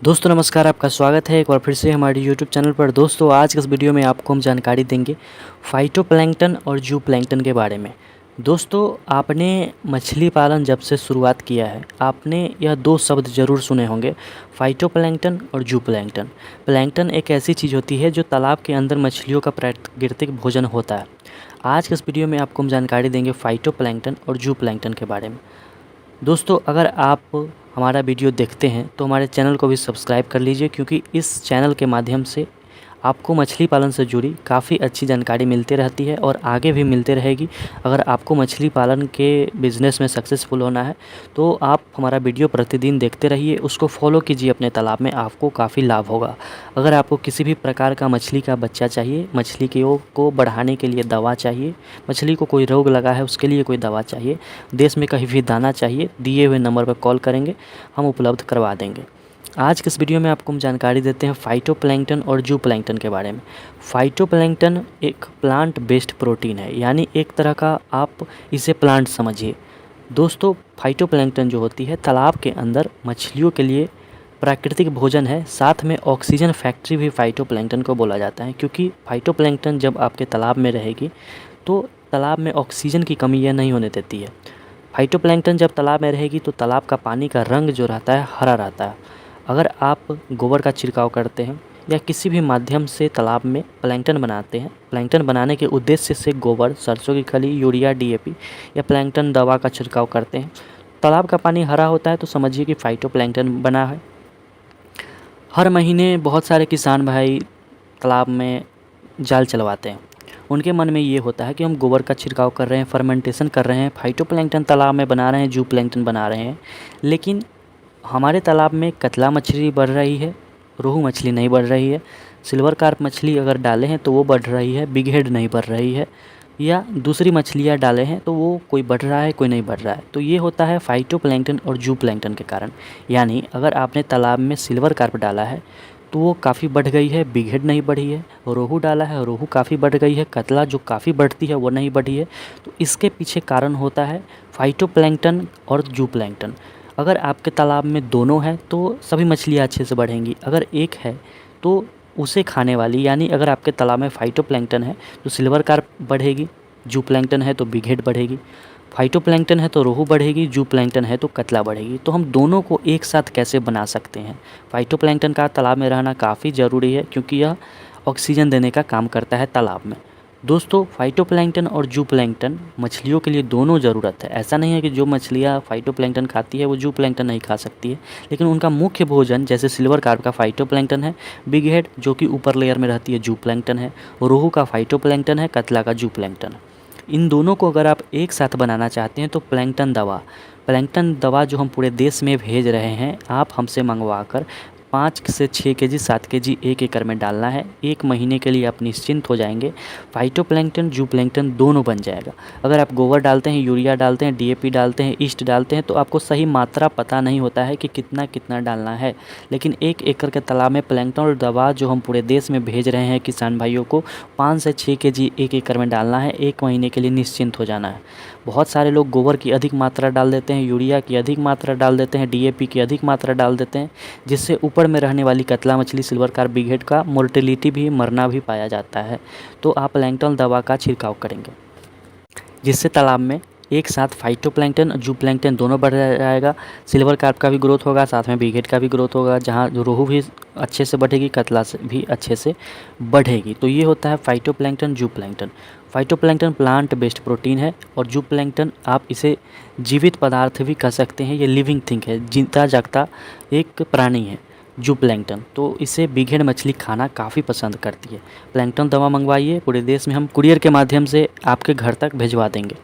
दोस्तों नमस्कार, आपका स्वागत है एक बार फिर से हमारे यूट्यूब चैनल पर। दोस्तों आज के इस वीडियो में आपको हम जानकारी देंगे फाइटोप्लैंक्टन और जूप्लैंक्टन के बारे में। दोस्तों आपने मछली पालन जब से शुरुआत किया है आपने यह दो शब्द ज़रूर सुने होंगे, फाइटोप्लैंक्टन और जूप्लैंक्टन। प्लैंक्टन एक ऐसी चीज़ होती है जो तालाब के अंदर मछलियों का प्राकृतिक भोजन होता है। आज के इस वीडियो में आपको हम जानकारी देंगे फाइटोप्लैंक्टन और जूप्लैंक्टन के बारे में। दोस्तों अगर आप हमारा वीडियो देखते हैं तो हमारे चैनल को भी सब्सक्राइब कर लीजिए, क्योंकि इस चैनल के माध्यम से आपको मछली पालन से जुड़ी काफ़ी अच्छी जानकारी मिलती रहती है और आगे भी मिलते रहेगी। अगर आपको मछली पालन के बिज़नेस में सक्सेसफुल होना है तो आप हमारा वीडियो प्रतिदिन देखते रहिए, उसको फॉलो कीजिए अपने तालाब में, आपको काफ़ी लाभ होगा। अगर आपको किसी भी प्रकार का मछली का बच्चा चाहिए, मछली को बढ़ाने के लिए दवा चाहिए, मछली को कोई रोग लगा है उसके लिए कोई दवा चाहिए, देश में कहीं भी दाना चाहिए, दिए हुए नंबर पर कॉल करेंगे, हम उपलब्ध करवा देंगे। आज के इस वीडियो में आपको हम जानकारी देते हैं फाइटोप्लैंक्टन और जूप्लैंक्टन के बारे में। फाइटोप्लैंक्टन एक प्लांट बेस्ड प्रोटीन है, यानी एक तरह का आप इसे प्लांट समझिए। दोस्तों फाइटोप्लैंक्टन जो होती है तालाब के अंदर मछलियों के लिए प्राकृतिक भोजन है, साथ में ऑक्सीजन फैक्ट्री भी फाइटोप्लैंक्टन को बोला जाता है, क्योंकि फाइटोप्लैंक्टन जब आपके तालाब में रहेगी तो तालाब में ऑक्सीजन की कमी यह नहीं होने देती है। फाइटोप्लैंक्टन जब तालाब में रहेगी तो तालाब का पानी का रंग जो रहता है हरा रहता है। अगर आप गोबर का छिड़काव करते हैं या किसी भी माध्यम से तालाब में प्लैंक्टन बनाते हैं, प्लैंक्टन बनाने के उद्देश्य से गोबर, सरसों की खली, यूरिया, डीएपी या प्लैंक्टन दवा का छिड़काव करते हैं, तालाब का पानी हरा होता है, तो समझिए कि फाइटोप्लैंक्टन बना है। हर महीने बहुत सारे किसान भाई तालाब में जाल चलवाते हैं। उनके मन में ये होता है कि हम गोबर का छिड़काव कर रहे हैं, फर्मेंटेशन कर रहे हैं, फाइटोप्लैंक्टन तालाब में बना रहे हैं, जूप्लैंक्टन बना रहे हैं, लेकिन हमारे तालाब में कतला मछली बढ़ रही है, रोहू मछली नहीं बढ़ रही है। सिल्वर कार्प मछली अगर डाले हैं तो वो बढ़ रही है, बिग हेड नहीं बढ़ रही है, या दूसरी मछलियाँ डाले हैं तो वो कोई बढ़ रहा है कोई नहीं बढ़ रहा है। तो ये होता है फाइटोप्लैंक्टन और जूप्लैंक्टन के कारण। यानी अगर आपने तालाब में सिल्वर कार्प डाला है तो वो काफ़ी बढ़ गई है, बिग हेड नहीं बढ़ी है। रोहू डाला है, रोहू काफ़ी बढ़ गई है, कतला जो काफ़ी बढ़ती है वो नहीं बढ़ी है। तो इसके पीछे कारण होता है फाइटोप्लैंक्टन और जूप्लैंक्टन। अगर आपके तालाब में दोनों हैं तो सभी मछलियाँ अच्छे से बढ़ेंगी। अगर एक है तो उसे खाने वाली, यानी अगर आपके तालाब में फाइटोप्लैंक्टन है तो सिल्वर कार्प बढ़ेगी, जूप्लैंक्टन है तो बिग हेड बढ़ेगी, फाइटोप्लैंक्टन है तो रोहू बढ़ेगी, जूप्लैंक्टन है तो कतला बढ़ेगी। तो हम दोनों को एक साथ कैसे बना सकते हैं? फाइटोप्लैंक्टन का तालाब में रहना काफ़ी ज़रूरी है, क्योंकि यह ऑक्सीजन देने का काम करता है तालाब में। दोस्तों फाइटोप्लैंक्टन और जूप्लैंक्टन मछलियों के लिए दोनों ज़रूरत है। ऐसा नहीं है कि जो मछलियाँ फाइटोप्लैंक्टन खाती है वो जूप्लैंक्टन नहीं खा सकती है, लेकिन उनका मुख्य भोजन जैसे सिल्वर कार्प का फाइटोप्लैंक्टन है, बिग हेड जो कि ऊपर लेयर में रहती है जूप्लैंक्टन है, रोहू का फाइटोप्लैंक्टन है, कतला का जूप्लैंक्टन है। इन दोनों को अगर आप एक साथ बनाना चाहते हैं तो प्लैंक्टन दवा जो हम पूरे देश में भेज रहे हैं, आप हमसे मंगवा कर 5 से 6 केजी 7 केजी 1 एकड़ में डालना है। 1 महीने के लिए आप निश्चिंत हो जाएंगे, फाइटोप्लैंक्टन जूप्लैंक्टन दोनों बन जाएगा। अगर आप गोबर डालते हैं, यूरिया डालते हैं, डीएपी डालते हैं, ईस्ट डालते हैं, तो आपको सही मात्रा पता नहीं होता है कि कितना कितना डालना है। लेकिन 1 एकड़ के तालाब में प्लैंक्टन और दवा जो हम पूरे देश में भेज रहे हैं किसान भाइयों को, 5 से 6 केजी 1 एकड़ में डालना है। 1 महीने के लिए निश्चिंत हो जाना है। बहुत सारे लोग गोबर की अधिक मात्रा डाल देते हैं, यूरिया की अधिक मात्रा डाल देते हैं, डीएपी की अधिक मात्रा डाल देते हैं, जिससे ऊपर में रहने वाली कतला मछली, सिल्वर कार्प, बिग हेड का मोर्टेलिटी भी, मरना भी पाया जाता है। तो आप प्लैंक्टन दवा का छिड़काव करेंगे, जिससे तालाब में एक साथ फाइटोप्लैंक्टन और जूप्लैंक्टन दोनों बढ़ जाएगा। सिल्वर कार्प का भी ग्रोथ होगा, साथ में बिग हेड का भी ग्रोथ होगा, जहाँ रोहू भी अच्छे से बढ़ेगी, कतला से भी अच्छे से बढ़ेगी। तो ये होता है phytoplankton जूप्लैंक्टन। Phytoplankton plant based protein है और जूप्लैंक्टन आप इसे जीवित पदार्थ भी कह सकते हैं, ये लिविंग थिंग है, जीता जागता एक प्राणी है जूप्लैंक्टन। तो इसे बिग हेड मछली खाना काफ़ी पसंद करती है। प्लैंक्टन दवा मंगवाइए, पूरे देश में हम कुरियर के माध्यम से आपके घर तक भिजवा देंगे।